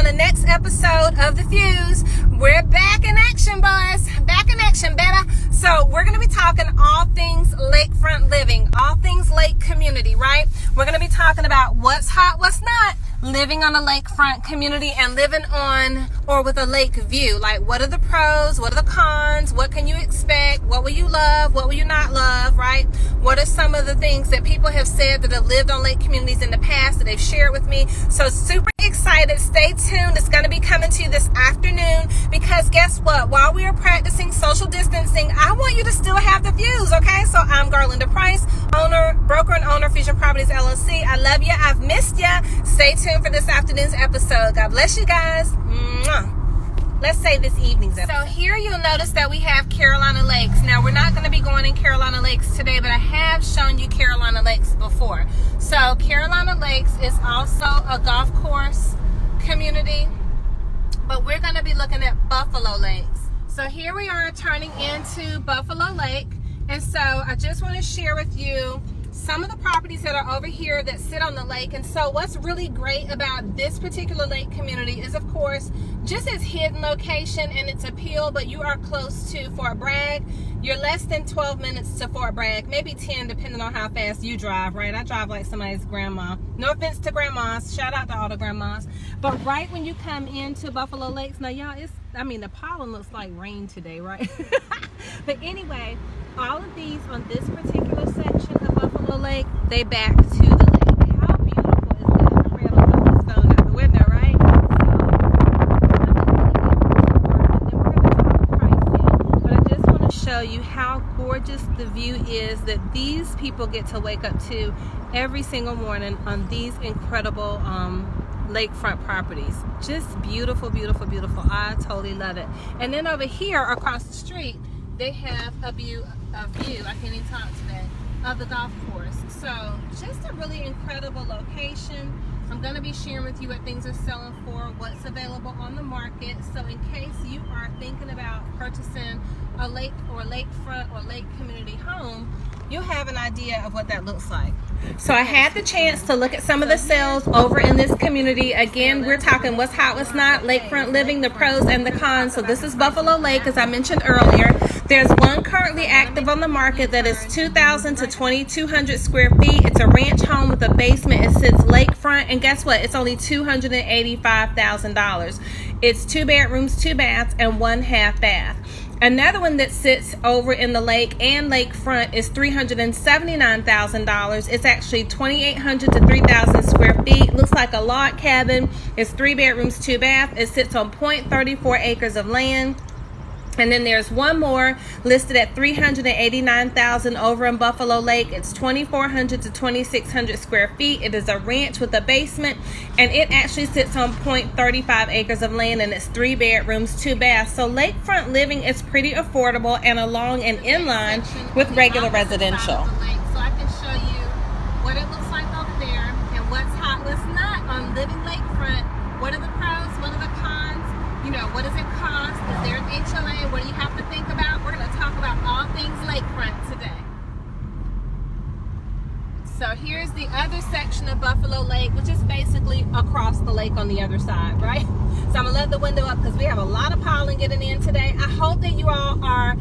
on the next episode of The Fuse. We're back in action, boys. Back in action, better. So we're going to be talking all things lakefront living, all things lake community, right? We're going to be talking about what's hot, what's not, living on a lakefront community and living on or with a lake view. Like, what are the pros? What are the cons? What can you expect? What will you love? What will you not love, right? What are some of the things that people have said that have lived on lake communities in the past that they've shared with me? So super excited. Stay tuned. It's going to be coming to you this afternoon because guess what? While we are practicing social distancing, I want you to still have the views, okay? So I'm Garlinda Price, broker and owner of Fusion Properties, LLC. I love you. I've missed you. Stay tuned for this afternoon's episode. God bless you guys. Mwah. Let's say this evening's episode. So here you'll notice that we have Carolina Lakes. Now we're not going to be going in Carolina Lakes today, but I have shown you Carolina Lakes before. So Carolina Lakes is also a golf course community, but we're going to be looking at Buffalo Lakes. So here we are turning into Buffalo Lake, and so I just want to share with you some of the properties that are over here that sit on the lake. And so what's really great about this particular lake community is, of course, just its hidden location and its appeal, but you are close to Fort Bragg. You're less than 12 minutes to Fort Bragg, maybe 10 depending on how fast you drive, right? I drive like somebody's grandma. No offense to grandmas, shout out to all the grandmas. But right when you come into Buffalo Lakes, now y'all, the pollen looks like rain today, right? But anyway, all of these on this particular section of Buffalo Lake, they back to the lake. How beautiful is that? I'm ready to put this phone out the window, right? But I just want to show you how gorgeous the view is that these people get to wake up to every single morning on these incredible lakefront properties. Just beautiful, beautiful, beautiful. I totally love it. And then over here across the street, they have a view, I can't even talk today, of the golf course. So just a really incredible location. I'm going to be sharing with you what things are selling for, what's available on the market. So in case you are thinking about purchasing a lake or lakefront or lake community home, you'll have an idea of what that looks like. So I had the chance to look at some of the sales over in this community. Again, we're talking what's hot, what's not, lakefront living, the pros and the cons. So this is Buffalo Lake, as I mentioned earlier. There's one currently active on the market that is 2,000 to 2,200 square feet. It's a ranch home with a basement. It sits lakefront, and guess what? It's only $285,000. It's 2 bedrooms, 2 baths, and 1 half bath. Another one that sits over in the lake and lakefront is $379,000. It's actually 2,800 to 3,000 square feet. Looks like a log cabin. It's 3 bedrooms, 2 baths. It sits on 0.34 acres of land. And then there's one more listed at $389,000 over in Buffalo Lake. It's 2,400 to 2,600 square feet. It is a ranch with a basement, and it actually sits on 0.35 acres of land, and it's 3 bedrooms, 2 baths. So lakefront living is pretty affordable and along and in line with regular residential. So I can show you what it looks like over there and what's hot, what's not on living lakefront. What are the pros? What are the cons? You know, what does it cost? Is there an HOA? What do you have to think about? We're going to talk about all things lakefront today. So here's the other section of Buffalo Lake, which is basically across the lake on the other side, right? So I'm going to let the window up because we have a lot of pollen getting in today. I hope that you all are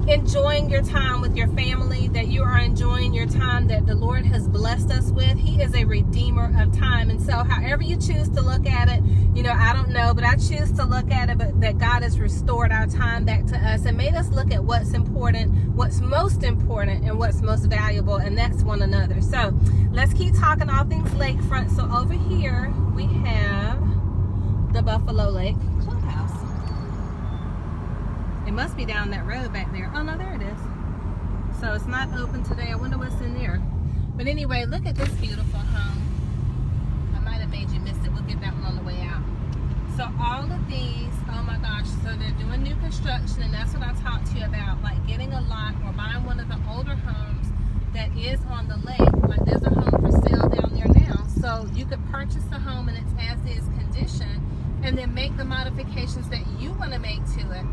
enjoying your time with your family, that you are enjoying your time that the Lord has blessed us with. He is a redeemer of time. And so however you choose to look at it, I don't know, but I choose to look at it, but that God has restored our time back to us and made us look at what's important, what's most important, and what's most valuable, and that's one another. So let's keep talking all things lakefront. So over here we have the Buffalo Lake Clubhouse. It must be down that road back there. Oh no, there it is. So it's not open today. I wonder what's in there. But anyway, look at this beautiful home. I might have made you miss it. We'll get that one on the way out. So all of these, oh my gosh, so they're doing new construction, and that's what I talked to you about, like getting a lot or buying one of the older homes that is on the lake. Like there's a home for sale down there now. So you could purchase the home in its as-is condition and then make the modifications that you want to make to it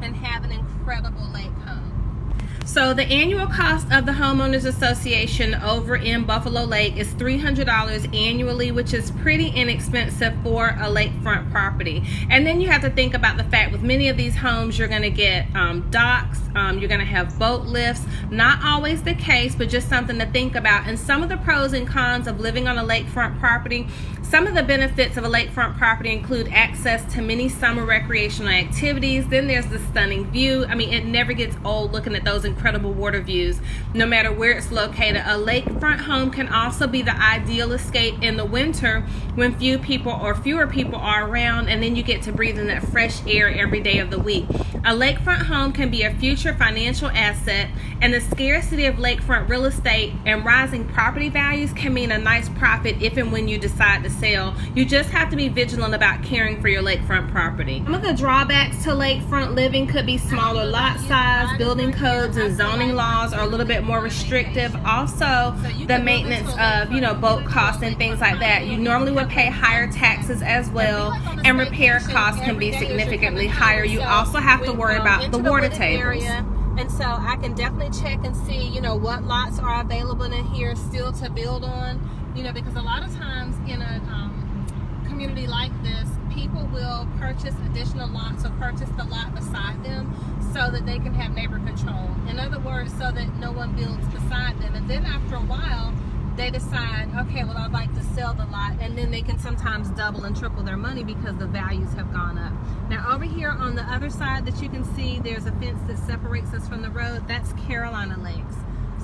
and have an incredible lake home. So the annual cost of the Homeowners Association over in Buffalo Lake is $300 annually, which is pretty inexpensive for a lakefront property. And then you have to think about the fact with many of these homes, you're going to get docks, you're going to have boat lifts. Not always the case, but just something to think about. And some of the pros and cons of living on a lakefront property. Some of the benefits of a lakefront property include access to many summer recreational activities. Then there's the stunning view. I mean, it never gets old looking at those incredible water views, no matter where it's located. A lakefront home can also be the ideal escape in the winter when fewer people are around, and then you get to breathe in that fresh air every day of the week. A lakefront home can be a future financial asset, and the scarcity of lakefront real estate and rising property values can mean a nice profit if and when you decide to sell. You just have to be vigilant about caring for your lakefront property. Some of the drawbacks to lakefront living could be smaller lot size, building codes and zoning laws are a little bit more restrictive. Also, the maintenance of, boat costs and things like that. You normally would pay higher taxes as well, and repair costs can be significantly higher. You also have to worry about the water tables. And so I can definitely check and see, what lots are available in here still to build on, because a lot of times in a community like this, people will purchase additional lots or purchase the lot beside them so that they can have neighbor control. In other words, so that no one builds beside them. And then after a while, they decide, okay, well, I'd like to sell the lot, and then they can sometimes double and triple their money because the values have gone up. Now, over here on the other side that you can see, there's a fence that separates us from the road. That's Carolina Lakes.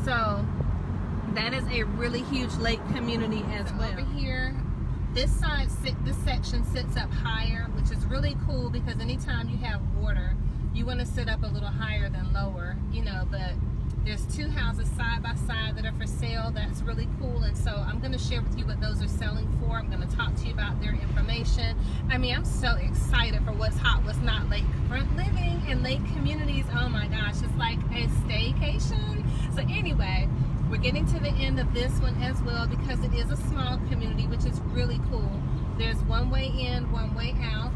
So that is a really huge lake community as well. Over here, this section sits up higher, which is really cool because anytime you have water, you want to sit up a little higher than lower, but there's two houses side by side that are for sale. That's really cool. And so I'm going to share with you what those are selling for. I'm going to talk to you about their information. I mean, I'm so excited for what's hot, what's not. Lakefront living and lake communities. Oh my gosh, it's like a staycation. So anyway, we're getting to the end of this one as well because it is a small community, which is really cool. There's one way in, one way out,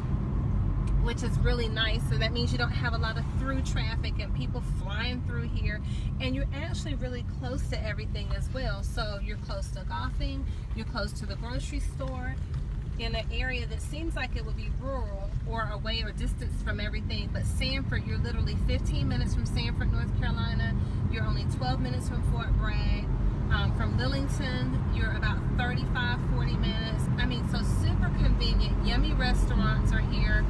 which is really nice. So that means you don't have a lot of through traffic and people flying through here, and you're actually really close to everything as well. So you're close to golfing, you're close to the grocery store, in an area that seems like it would be rural or away or distance from everything. But Sanford, you're literally 15 minutes from Sanford, North Carolina. You're only 12 minutes from Fort Bragg. From Lillington, you're about 40 minutes. I mean, so super convenient. Yummy restaurants are here.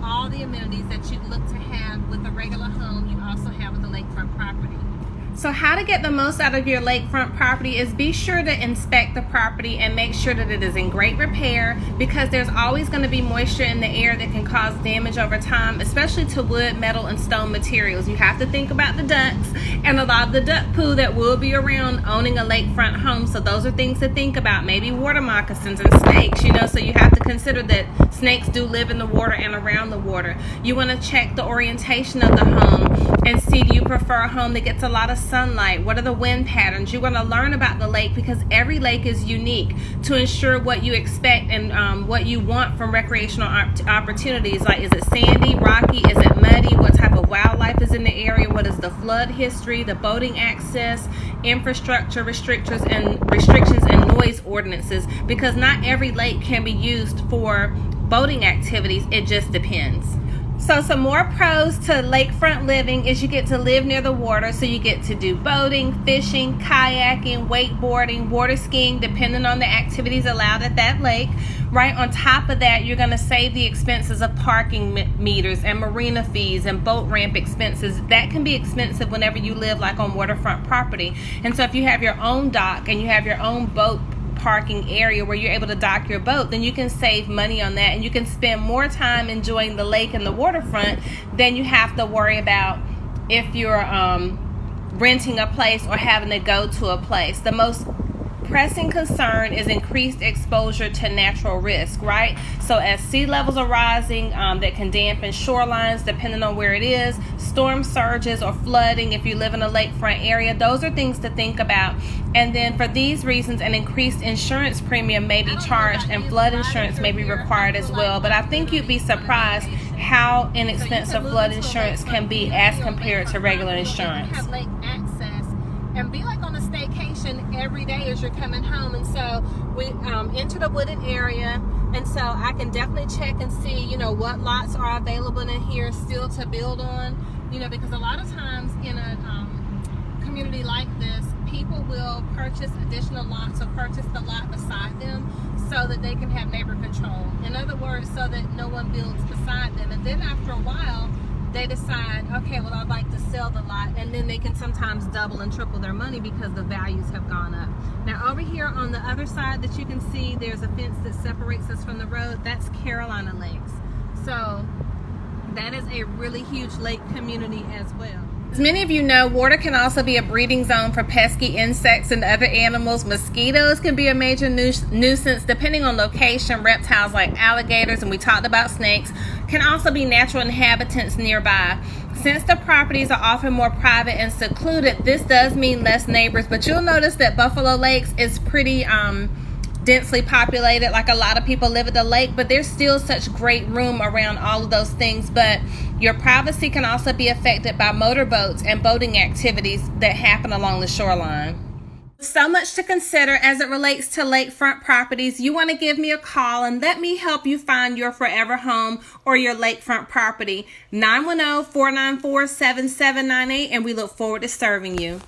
All the amenities that you'd look to have with a regular home, you also have with a lakefront property. So how to get the most out of your lakefront property is be sure to inspect the property and make sure that it is in great repair, because there's always going to be moisture in the air that can cause damage over time, especially to wood, metal, and stone materials. You have to think about the ducks and a lot of the duck poo that will be around owning a lakefront home. So those are things to think about. Maybe water moccasins and snakes, so you have to consider that snakes do live in the water and around the water. You want to check the orientation of the home and see, do you prefer a home that gets a lot of sunlight? What are the wind patterns? You want to learn about the lake because every lake is unique to ensure what you expect and what you want from recreational opportunities. Like, is it sandy, rocky? Is it muddy? What type of wildlife is in the area? What is the flood history, the boating access, infrastructure restrictions and noise ordinances? Because not every lake can be used for boating activities. It just depends. So some more pros to lakefront living is you get to live near the water, so you get to do boating, fishing, kayaking, wakeboarding, water skiing, depending on the activities allowed at that lake. Right on top of that, you're going to save the expenses of parking meters and marina fees and boat ramp expenses. That can be expensive whenever you live like on waterfront property. And so if you have your own dock and you have your own boat parking area where you're able to dock your boat, then you can save money on that, and you can spend more time enjoying the lake and the waterfront than you have to worry about if you're renting a place or having to go to a place. The most pressing concern is increased exposure to natural risk, right? So as sea levels are rising, that can dampen shorelines depending on where it is, storm surges or flooding if you live in a lakefront area. Those are things to think about. And then for these reasons, an increased insurance premium may be charged and flood insurance may be required as well. But I think you'd be surprised how inexpensive flood insurance can be as compared to regular insurance. Have lake access and be like on a staycation every day as you're coming home. And so we enter the wooded area, and so I can definitely check and see, you know, what lots are available in here still to build on, you know, because a lot of times in a community like this, people will purchase additional lots or purchase the lot beside them so that they can have neighbor control. In other words, so that no one builds beside them. And then after a while, they decide, okay, well, I'd like to sell the lot, and then they can sometimes double and triple their money because the values have gone up. Now, over here on the other side that you can see, there's a fence that separates us from the road. That's Carolina Lakes. So that is a really huge lake community as well. As many of you know, water can also be a breeding zone for pesky insects and other animals. Mosquitoes can be a major nuisance depending on location. Reptiles like alligators, and we talked about snakes, can also be natural inhabitants nearby. Since the properties are often more private and secluded, this does mean less neighbors, but you'll notice that Buffalo Lakes is pretty densely populated. Like, a lot of people live at the lake, but there's still such great room around all of those things. But your privacy can also be affected by motorboats and boating activities that happen along the shoreline. So much to consider as it relates to lakefront properties. You want to give me a call and let me help you find your forever home or your lakefront property. 910-494-7798, and we look forward to serving you.